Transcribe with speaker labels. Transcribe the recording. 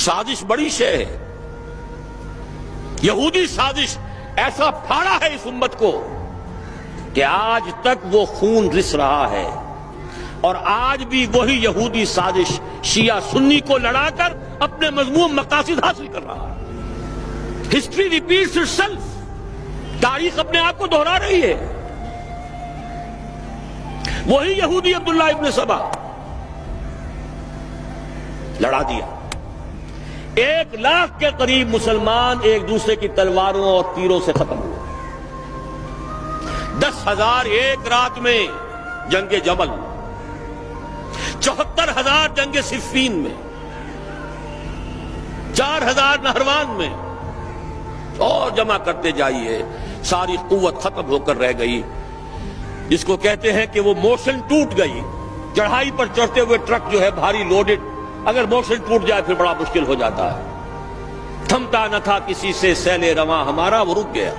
Speaker 1: سازش بڑی شے ہے. یہودی سازش ایسا پھاڑا ہے اس امت کو کہ آج تک وہ خون رس رہا ہے، اور آج بھی وہی یہودی سازش شیعہ سنی کو لڑا کر اپنے مذموم مقاصد حاصل کر رہا ہے. History repeats it self. تاریخ اپنے آپ کو دہرا رہی ہے. وہی یہودی عبداللہ ابن سبا لڑا دیا. 1,00,000 کے قریب مسلمان ایک دوسرے کی تلواروں اور تیروں سے ختم ہوئے. 10,000 ایک رات میں جنگ جمل، 74,000 جنگ صفین میں، 4,000 نہروان میں، اور جمع کرتے جائیے. ساری قوت ختم ہو کر رہ گئی. جس کو کہتے ہیں کہ وہ موشن ٹوٹ گئی. چڑھائی پر چڑھتے ہوئے ٹرک جو ہے بھاری لوڈڈ، اگر موشن ٹوٹ جائے پھر بڑا مشکل ہو جاتا ہے. تھمتا نہ تھا کسی سے سیل رواں ہمارا، وہ رک گیا.